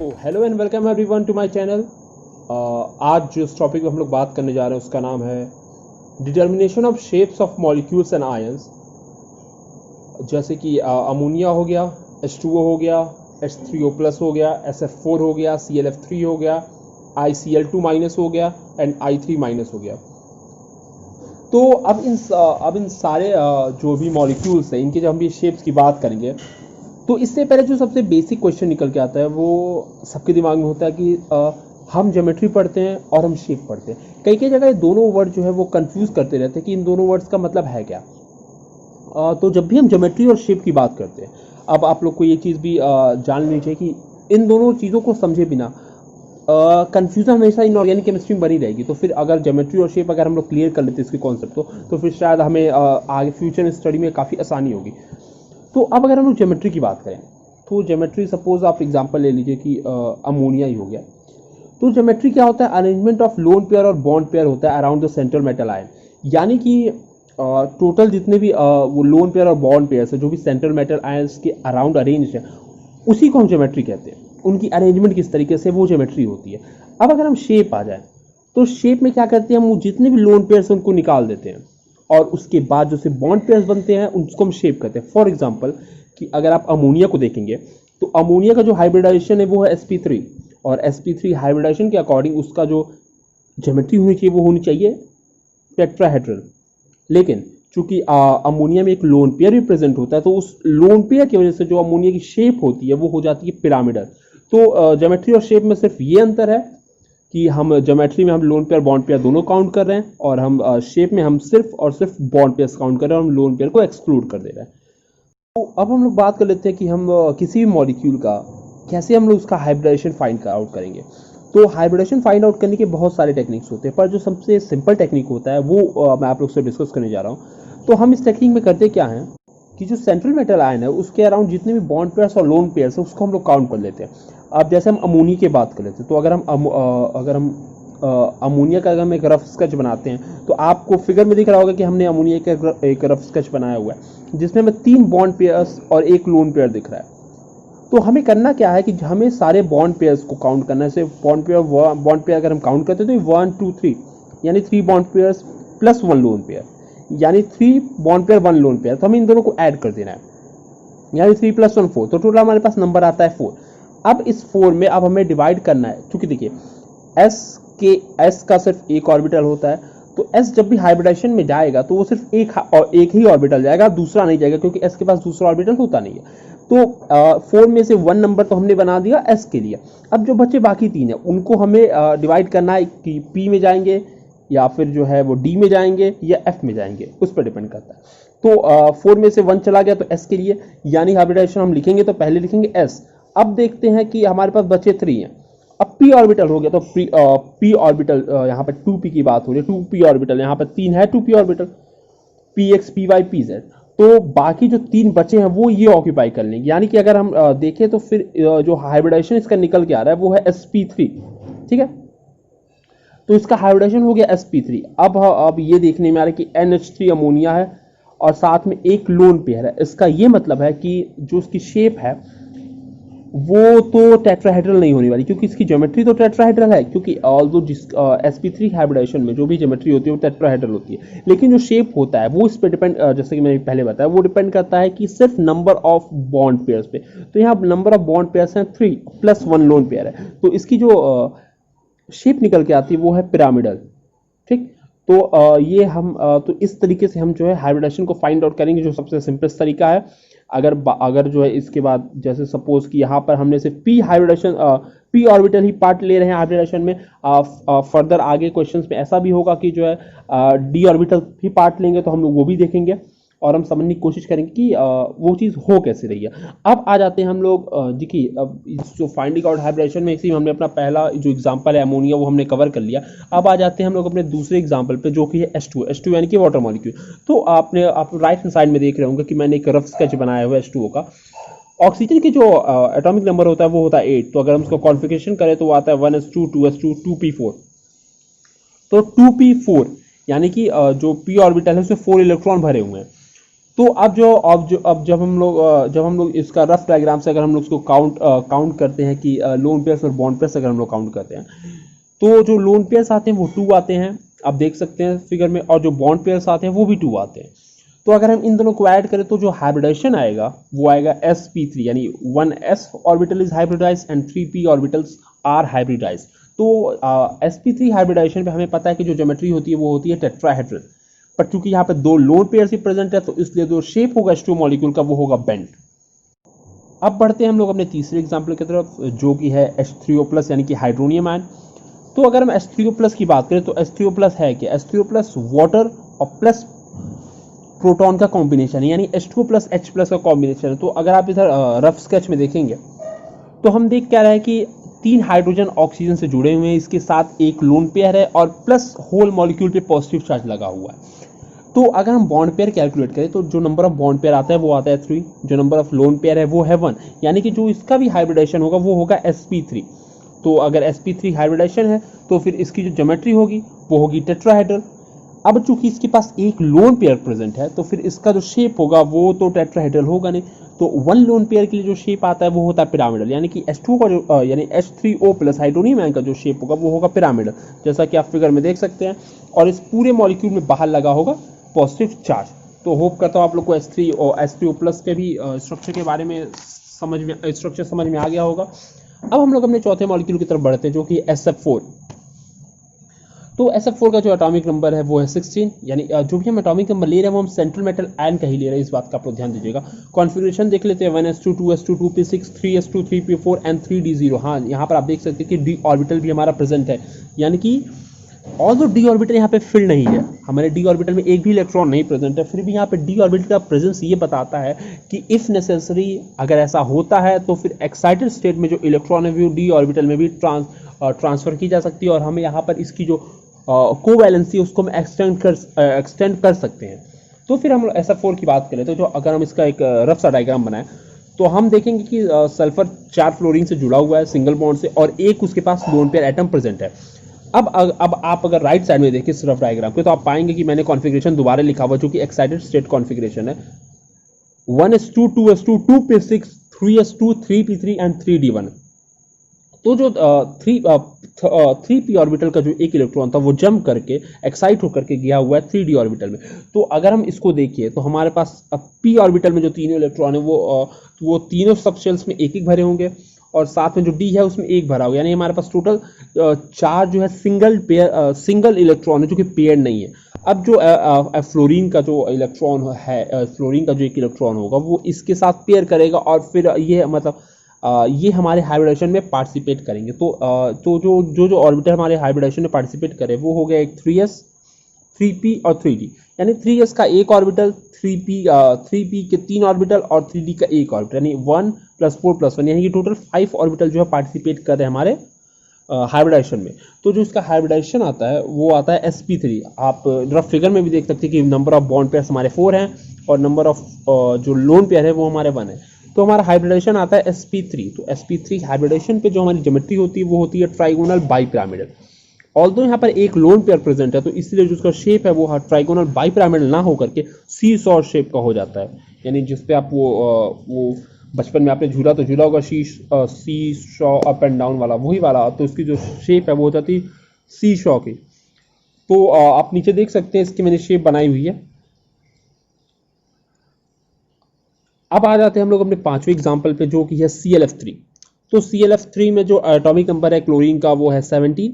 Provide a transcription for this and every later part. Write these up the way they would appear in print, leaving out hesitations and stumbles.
Hello and welcome everyone to my channel. आज जिस topic पे हम लोग बात करने जा रहे हैं उसका नाम है determination of shapes of molecules and ions. जैसे कि अमोनिया हो गया, H2O हो गया, H3O प्लस हो गया, SF4 हो गया, ClF3 हो गया, ICl2 माइनस हो गया एंड I3 माइनस हो गया। तो अब इन सारे जो भी मॉलिक्यूल्स हैं इनके जब हम ये शेप्स की बात करेंगे तो इससे पहले जो सबसे बेसिक क्वेश्चन निकल के आता है वो सबके दिमाग में होता है कि हम ज्योमेट्री पढ़ते हैं और हम शेप पढ़ते हैं। कई कई जगह दोनों वर्ड जो है वो कंफ्यूज करते रहते हैं कि इन दोनों वर्ड्स का मतलब है क्या। तो जब भी हम ज्योमेट्री और शेप की बात करते हैं, अब आप लोग को ये चीज़ भी जान लेनी चाहिए कि इन दोनों चीज़ों को समझे बिना कंफ्यूजन हमेशा इनऑर्गेनिक केमिस्ट्री में बनी रहेगी। तो फिर अगर ज्योमेट्री और शेप अगर हम लोग क्लियर कर लेते हैं इसके कॉन्सेप्ट को, तो फिर शायद हमें आगे फ्यूचर में स्टडी में काफ़ी आसानी होगी। तो अब अगर हम लोग ज्योमेट्री की बात करें तो ज्योमेट्री सपोज आप एग्जांपल ले लीजिए कि अमोनिया ही हो गया। तो ज्योमेट्री क्या होता है? अरेंजमेंट ऑफ लोन पेयर और बॉन्ड पेयर होता है around the central metal ion. यानी कि टोटल जितने भी वो लोन पेयर और बॉन्ड पेयर है जो भी सेंट्रल मेटल आयंस के अराउंड अरेंज है उसी को हम ज्योमेट्री कहते हैं। उनकी अरेंजमेंट किस तरीके से वो ज्योमेट्री होती है। अब अगर हम शेप आ जाए तो शेप में क्या करते हैं, हम जितने भी लोन पेयर्स हैं उनको निकाल देते हैं और उसके बाद जो से बॉन्ड पेयर्स बनते हैं उनको हम शेप करते हैं। फॉर एग्जांपल कि अगर आप अमोनिया को देखेंगे तो अमोनिया का जो हाइब्रिडाइजेशन है वो है sp3 और sp3 हाइब्रिडाइजेशन के अकॉर्डिंग उसका जो ज्योमेट्री होनी चाहिए वो होनी चाहिए टेट्राहेड्रल। लेकिन चूंकि अमोनिया में एक लोन पेयर भी प्रेजेंट होता है तो उस लोन पेयर की वजह से जो अमोनिया की शेप होती है वो हो जाती है पिरामिडल। तो ज्योमेट्री और शेप में सिर्फ ये अंतर है कि हम ज्योमेट्री में हम लोन पेयर बॉन्ड पेयर दोनों काउंट कर रहे हैं और हम शेप में हम सिर्फ और सिर्फ बॉन्ड पेयर्स काउंट कर रहे हैं और हम लोन पेयर को एक्सक्लूड कर दे रहे हैं। तो अब हम लोग बात कर लेते हैं कि हम किसी भी मॉलिक्यूल का कैसे हम लोग उसका हाइब्रिडाइजेशन फाइंड आउट करेंगे। तो हाइब्रिडाइजेशन फाइंड आउट करने के बहुत सारे टेक्निक्स होते हैं, पर जो सबसे सिंपल टेक्निक होता है वो मैं आप लोग से डिस्कस करने जा रहा हूँ। तो हम इस टेक्निक में करते क्या हैं कि जो सेंट्रल मेटल आयन है उसके अराउंड जितने भी बॉन्ड पेयर्स और लोन पेयर्स है उसको हम लोग काउंट कर लेते हैं। अब जैसे हम अमोनिया की बात कर लेते हैं तो अगर हम अमोनिया का अगर हम एक रफ स्केच बनाते हैं तो आपको फिगर में दिख रहा होगा कि हमने अमोनिया का एक रफ स्केच बनाया हुआ है जिसमें हमें 3 बॉन्ड पेयर्स और एक लोन पेयर दिख रहा है। तो हमें करना क्या है कि हमें सारे बॉन्ड पेयर्स को काउंट करना है। जैसे बॉन्ड पेयर अगर हम काउंट करते हैं तो 1 2 3 यानी 3 bond pairs plus 1 lone pair, यानी 3 बॉन्ड पेयर 1 लोन पेयर। तो हमें इन दोनों को ऐड कर देना है, यानी 3 + 1 4। तो टोटल हमारे पास नंबर आता है 4। अब इस 4 में अब हमें डिवाइड करना है, क्योंकि देखिए एस का सिर्फ एक ऑर्बिटल होता है। तो एस जब भी हाइब्रिडाइजेशन में जाएगा तो वो सिर्फ एक ही ऑर्बिटल जाएगा, दूसरा नहीं जाएगा, क्योंकि एस के पास दूसरा ऑर्बिटल होता नहीं है। तो 4 में से 1 नंबर तो हमने बना दिया एस के लिए। अब जो बचे बाकी 3 है उनको हमें डिवाइड करना है कि पी में जाएंगे या फिर जो है वो डी में जाएंगे या एफ में जाएंगे, उस पर डिपेंड करता है। तो 4 में से 1 चला गया तो एस के लिए, यानी हाइब्रिडाइजेशन हम लिखेंगे तो पहले लिखेंगे एस। अब देखते हैं कि हमारे पास बचे 3 हैं। अब p ऑर्बिटल हो गया तो p ऑर्बिटल, यहाँ पर 2p की बात हो रही है, 2p ऑर्बिटल, यहाँ पर 3 है 2p orbital, px py pz। तो बाकी जो 3 बचे हैं वो ये ऑक्यूपाई कर लेंगे। यानी कि अगर हम देखें तो फिर जो हाइब्रिडाइजेशन इसका निकल के आ रहा है वो है sp3, ठीक है। तो इसका हाइब्रिडाइजेशन हो गया sp3। अब ये देखने में आ रहा है कि NH3 अमोनिया है और साथ में एक लोन पेयर है। इसका ये मतलब है कि जो उसकी शेप है वो तो टेट्राहेड्रल नहीं होने वाली, क्योंकि इसकी ज्योमेट्री तो टेट्राहेड्रल है, क्योंकि ऑल्दो sp3 हाइब्रिडाइजेशन में जो भी ज्योमेट्री होती है वो टेट्राहेड्रल होती है। लेकिन जो शेप होता है वो इस पर डिपेंड, जैसे कि मैंने पहले बताया, वो डिपेंड करता है कि सिर्फ नंबर ऑफ बॉन्ड पेयर्स पे। तो यहाँ नंबर ऑफ बॉन्ड पेयर्स हैं 3 + 1 लोन पेयर है, तो इसकी जो शेप निकल के आती है वो है पिरामिडल, ठीक। तो ये हम तो इस तरीके से हम जो है हाइब्रिडाइजेशन को फाइंड आउट करेंगे, जो सबसे सिंपलेस्ट तरीका है। अगर जो है इसके बाद जैसे सपोज कि यहाँ पर हमने सिर्फ p ऑर्बिटल ही पार्ट ले रहे हैं हाइब्रिडाइजेशन में, फर्दर आगे क्वेश्चंस में ऐसा भी होगा कि जो है d ऑर्बिटल भी पार्ट लेंगे, तो हम लोग वो भी देखेंगे और हम समझने की कोशिश करेंगे कि वो चीज़ हो कैसे रही है। अब आ जाते हैं हम लोग, देखिए अब जो फाइंडिंग आउट हाइब्रिडेशन में इसी हमने अपना पहला जो एग्जांपल है अमोनिया वो हमने कवर कर लिया। अब आ जाते हैं हम लोग अपने दूसरे एग्जांपल पे जो कि है H2O यानी कि वाटर मॉलिक्यूल। तो आप राइट हैंड साइड में देख रहे होंगे कि मैंने एक रफ स्केच बनाया हुआ है H2O का। ऑक्सीजन की जो एटॉमिक नंबर होता है वो होता है 8। तो अगर हम उसको कॉन्फ़िगरेशन करें तो वो आता है 1s2 2s2 2p4। तो 2p4 यानी कि जो p ऑर्बिटल है उसमें 4 इलेक्ट्रॉन भरे हुए हैं। तो अब जब हम लोग इसका रफ डायग्राम से अगर हम लोग इसको काउंट करते हैं कि लोन पेयर्स और बॉन्ड पेयर्स अगर हम लोग काउंट करते हैं, तो जो लोन पेयर्स आते हैं वो 2 आते हैं, आप देख सकते हैं फिगर में, और जो बॉन्ड पेयर्स आते हैं वो भी 2 आते हैं। तो अगर हम इन दोनों को ऐड करें तो जो हाइब्रिडाइजेशन आएगा वो आएगा sp3, यानी 1s orbital is hybridized and 3p orbitals are hybridized. तो sp3 हाइब्रिडाइजेशन पे हमें पता है कि जो ज्योमेट्री होती है वो होती है टेट्राहेड्रल, पर चूंकि यहाँ पे 2 लोन पेयर्स ही प्रेजेंट है तो इसलिए जो शेप होगा H2 मॉलिक्यूल का वो होगा बेंड। अब बढ़ते हैं हम लोग अपने तीसरे एग्जाम्पल की तरफ, जो कि है H3O+ यानी कि हाइड्रोनियम आयन। तो अगर हम H3O+ की बात करें तो H3O+ है कि H3O+ वाटर और प्लस प्रोटॉन का कॉम्बिनेशन है, यानी H2O+ H+ का कॉम्बिनेशन है। तो अगर आप इधर रफ स्केच में देखेंगे तो हम देख क्या रहे हैं कि 3 हाइड्रोजन ऑक्सीजन से जुड़े हुए हैं, इसके साथ एक लोन पेयर है और प्लस होल मॉलिक्यूल पे पॉजिटिव चार्ज लगा हुआ है। तो अगर हम बॉन्ड पेयर कैलकुलेट करें तो जो नंबर ऑफ बॉन्ड पेयर आता है वो आता है 3, जो नंबर ऑफ लोन पेयर है वो है 1, यानी कि जो इसका भी हाइब्रिडाइजेशन होगा वो होगा sp3। तो अगर sp3 हाइब्रिडाइजेशन है तो फिर इसकी जो ज्योमेट्री होगी वो होगी टेट्राहेड्रल। अब चूंकि इसके पास एक लोन पेयर प्रेजेंट है तो फिर इसका जो शेप होगा वो तो टेट्राहेड्रल होगा नहीं, तो 1 लोन पेयर के लिए जो शेप आता है वो होता है पिरामिडल, यानी कि H2 का जो यानी H3O+ हाइड्रोनियम आयन का जो शेप होगा वो होगा पिरामिडल, जैसा कि आप फिगर में देख सकते हैं। और इस पूरे मॉलिक्यूल में बाहर लगा होगा पॉजिटिव चार्ज। तो होप करता हूँ आप लोग को H3 और H3O+ के भी स्ट्रक्चर के बारे में स्ट्रक्चर समझ में आ गया होगा। अब हम लोग अपने चौथे मॉलिक्यूल की तरफ बढ़ते हैं, जो कि SF4। तो SF4 का जो एटॉमिक नंबर है वो है 16, यानी जो भी हम एटॉमिक नंबर ले रहे हैं वो हम सेंट्रल मेटल आयन का ही ले रहे हैं, इस बात का आप लोग ध्यान दीजिएगा। कॉन्फ़िगरेशन देख लेते हैं, 1s2 2s2 2p6 3s2 3p4 and 3d0। हाँ, यहाँ पर आप देख सकते हैं कि d ऑर्बिटल भी हमारा प्रेजेंट है, यानी कि ऑल्दो d ऑर्बिटल यहाँ पे फिल नहीं है, हमारे d ऑर्बिटल में एक भी इलेक्ट्रॉन नहीं प्रेजेंट है, फिर भी यहाँ पे d ऑर्बिटल का प्रेजेंस ये बताता है कि इफ नेसेसरी अगर ऐसा होता है तो फिर एक्साइटेड स्टेट में जो इलेक्ट्रॉन है वो d ऑर्बिटल में भी ट्रांसफर की जा सकती है, और हमें यहाँ पर इसकी जो कोवैलेंसी उसको हम एक्सटेंड कर सकते हैं। तो फिर हम SF4 की बात करें तो जो अगर हम इसका एक रफ सा डायग्राम बनाएं तो हम देखेंगे कि सल्फर 4 फ्लोरीन से जुड़ा हुआ है सिंगल बॉन्ड से, और एक उसके पास लोन पेयर एटम प्रेजेंट है। अब आप अगर राइट साइड में देखें इस रफ डायग्राम को तो आप पाएंगे कि मैंने कॉन्फ़िगरेशन दोबारा लिखा हुआ जो कि एक्साइटेड स्टेट कॉन्फ़िगरेशन है, 1s2 2s2 2p6 3s2 3p3 and 3d1। तो जो 3p ऑर्बिटल का जो एक इलेक्ट्रॉन था वो जंप करके एक्साइट होकर के गया हुआ है 3d ऑर्बिटल में। तो अगर हम इसको देखिए तो हमारे पास p ऑर्बिटल में जो तीनों इलेक्ट्रॉन है वो तीनों सबशेल्स में एक एक भरे होंगे, और साथ में जो d है उसमें एक भरा होगा, यानी हमारे पास टोटल 4 जो है सिंगल इलेक्ट्रॉन है जो कि पेयर नहीं है। अब जो फ्लोरीन का जो इलेक्ट्रॉन है, फ्लोरीन का जो एक इलेक्ट्रॉन होगा वो इसके साथ पेयर करेगा, और फिर ये मतलब ये हमारे हाइब्रिडाइजेशन में पार्टिसिपेट करेंगे। तो जो ऑर्बिटल हमारे हाइब्रिडाइजेशन में पार्टिसिपेट करे वो हो गया एक 3s 3p और 3d, यानी 3s का एक ऑर्बिटल, 3p के 3 ऑर्बिटल और 3d का एक ऑर्बिटल, यानी 1 + 4 + 1, यानी कि टोटल 5 ऑर्बिटल जो है पार्टिसिपेट कर रहे हैं हमारे हाइब्रिडाइजेशन में। तो जो इसका हाइब्रिडाइजेशन आता है वो आता है sp3। आप रफ फिगर में भी देख सकते हैं कि नंबर ऑफ बॉन्ड पेयर्स हमारे 4 हैं और नंबर ऑफ जो लोन पेयर है वो हमारे 1 है। तो हमारा हाइब्रिडाइजेशन आता है sp3। तो sp3 हाइब्रिडाइजेशन पे जो हमारी ज्योमेट्री होती है वो होती है ट्राइगोनल बाइपिरामिडल। ऑल्दो यहाँ पर एक लोन पेयर प्रेजेंट है तो इसलिए जो उसका शेप है वो ट्राइगोनल बाइपिरामिडल ना होकर के सी-सॉ शेप का हो जाता है, यानी जिसपे आप वो बचपन में आपने झूला तो झूला होगा सी-सॉ अप एंड डाउन वाला, वही वाला। तो इसकी जो शेप है वो हो जाती सी-सॉ की। तो आप नीचे देख सकते हैं इसकी मैंने शेप बनाई हुई है। अब आ जाते हैं हम लोग अपने 5वें एग्जाम्पल पे जो कि है ClF3। तो ClF3 में जो एटॉमिक नंबर है क्लोरीन का वो है 17।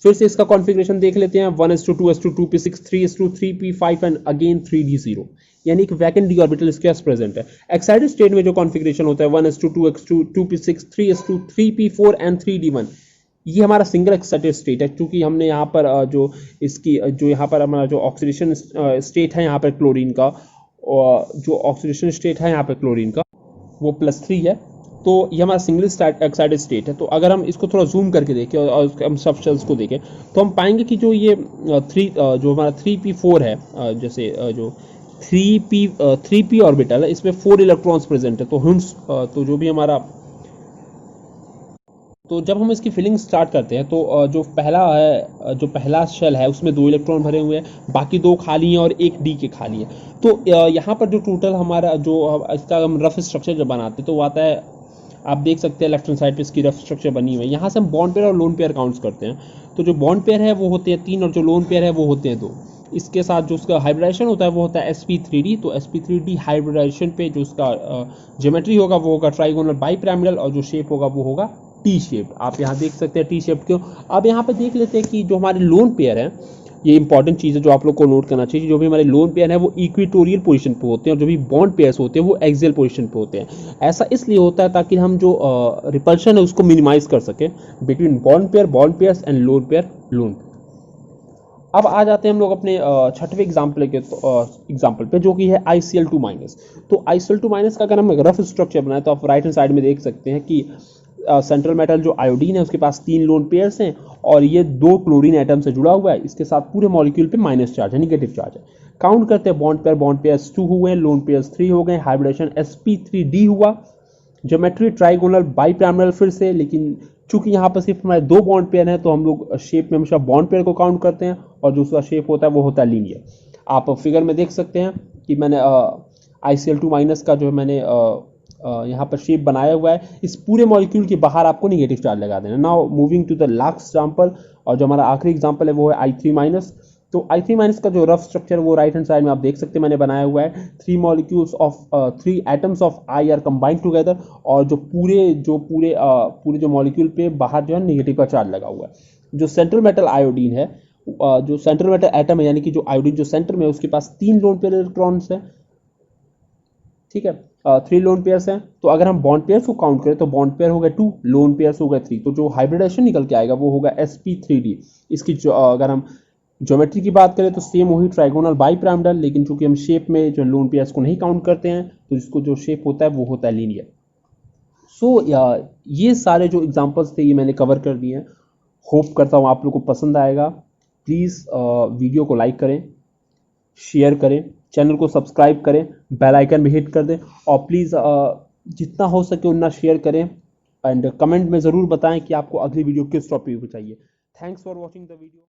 फिर से इसका कॉन्फ़िगरेशन देख लेते हैं, 1s2 2s2 2p6 3s2 3p5 and again 3d0, यानी एक वैकेंट डी ऑर्बिटल इसके पास प्रेजेंट है। एक्साइटेड स्टेट में जो कॉन्फ़िगरेशन होता है 1s2 2x2 2p6 3s2 3p4 and 3d1, ये हमारा सिंगल एक्साइटेड स्टेट है, क्योंकि हमने यहाँ पर जो यहाँ पर हमारा जो ऑक्सीडेशन स्टेट है यहाँ पर क्लोरीन का, और जो ऑक्सीडेशन स्टेट है यहाँ पे क्लोरीन का वो +3 है। तो ये हमारा सिंगल एक्साइटेड स्टेट है। तो अगर हम इसको थोड़ा जूम करके देखें और हम सबशेल्स को देखें तो हम पाएंगे कि जो ये जो हमारा 3p4 है, जैसे जो 3p ऑर्बिटल है इसमें 4 इलेक्ट्रॉन्स प्रेजेंट है। तो जो भी हमारा तो जब हम इसकी फिलिंग स्टार्ट करते हैं तो जो पहला शेल है उसमें 2 इलेक्ट्रॉन भरे हुए हैं, बाकी 2 खाली हैं और एक डी के खाली है। तो यहाँ पर जो टोटल हमारा जो इसका हम रफ स्ट्रक्चर जब बनाते हैं तो वो आता है, आप देख सकते हैं लेफ्ट हैंड साइड पे इसकी रफ स्ट्रक्चर बनी हुई है। यहाँ से हम बॉन्ड पेयर और लोन पेयर काउंट्स करते हैं। तो जो बॉन्ड पेयर है वो होते हैं 3 और जो लोन पेयर है वो होते हैं 2। इसके साथ जो उसका हाइब्रिडाइजेशन होता है वो होता है sp3d। तो sp3d हाइब्रिडाइजेशन पे जो उसका ज्योमेट्री होगा वो होगा ट्राइगोनल बाईपिरामिडल, और जो शेप होगा वो होगा टी शेप। आप यहाँ देख सकते हैं टी शेप क्यों। अब यहाँ पे देख लेते हैं कि जो हमारे लोन पेयर है, ये इंपॉर्टेंट चीज़ है जो आप लोग को नोट करना चाहिए। जो भी हमारे लोन पेयर है वो इक्वेटोरियल पोजीशन पे होते हैं और जो भी बॉन्ड पेयर्स होते हैं वो एक्सियल पोजीशन पे होते हैं। ऐसा इसलिए होता है ताकि हम जो रिपल्शन है उसको मिनिमाइज कर सकें between bond pairs and lone pair. अब आ जाते हैं हम लोग अपने छठवें एग्जाम्पल पे, जो कि है ICl2-। तो ICl2- का अगर हम रफ स्ट्रक्चर बनाए तो आप राइट हैंड साइड में देख सकते हैं कि सेंट्रल मेटल जो आयोडीन है उसके पास 3 लोन पेयर्स हैं और ये 2 क्लोरीन एटम से जुड़ा हुआ है। इसके साथ पूरे मॉलिक्यूल पे माइनस चार्ज है, निगेटिव चार्ज है। काउंट करते हैं बॉन्ड पेयर्स 2 हुए, लोन पेयर्स 3 हो गए, हाइब्रिडेशन sp3d हुआ, ज्योमेट्री ट्राइगोनल बाईपिरामिडल फिर से। लेकिन चूंकि यहाँ पर सिर्फ हमारे 2 बॉन्ड पेयर हैं तो हम लोग शेप में हमेशा बॉन्ड पेयर को काउंट करते हैं और जो उसका शेप होता है वो होता है लीनियर। आप फिगर में देख सकते हैं कि मैंने ICl2- का जो है मैंने यहाँ पर शेप बनाया हुआ है। इस पूरे मॉलिक्यूल के बाहर आपको निगेटिव चार्ज लगा देना। Now moving to the last example, और जो हमारा आखिरी एग्जाम्पल है वो है I3-। तो I3- का जो रफ स्ट्रक्चर वो राइट हैंड साइड में आप देख सकते हैं मैंने बनाया हुआ है। 3 atoms of I are combined together, और जो पूरे मॉलिक्यूल पे बाहर जो है नेगेटिव का चार्ज लगा हुआ है। जो सेंट्रल मेटल आयोडीन है, जो सेंट्रल मेटल एटम है यानी कि जो आयोडीन जो सेंटर में है उसके पास 3 लोन पेयर इलेक्ट्रॉन्स है, ठीक है। 3 लोन पेयर्स हैं। तो अगर हम बॉन्ड पेयर्स को काउंट करें तो बॉन्ड पेयर हो गए 2, लोन पेयर्स हो गए 3। तो जो हाइब्रिडेशन निकल के आएगा वो होगा sp3d। इसकी अगर हम ज्योमेट्री की बात करें तो सेम वही ट्राइगोनल बाईपिरामिडल, लेकिन चूंकि हम शेप में जो लोन पेयर्स को नहीं काउंट करते हैं तो इसको जो शेप होता है वो होता है लीनियर। ये सारे जो एग्जांपल्स थे ये मैंने कवर कर दिए हैं। होप करता हूँ आप लोग को पसंद आएगा। प्लीज़ वीडियो को लाइक करें, शेयर करें, चैनल को सब्सक्राइब करें, बेल आइकन भी हिट कर दें, और प्लीज़ जितना हो सके उतना शेयर करें एंड कमेंट में ज़रूर बताएं कि आपको अगली वीडियो किस टॉपिक पे चाहिए। Thanks for watching the video.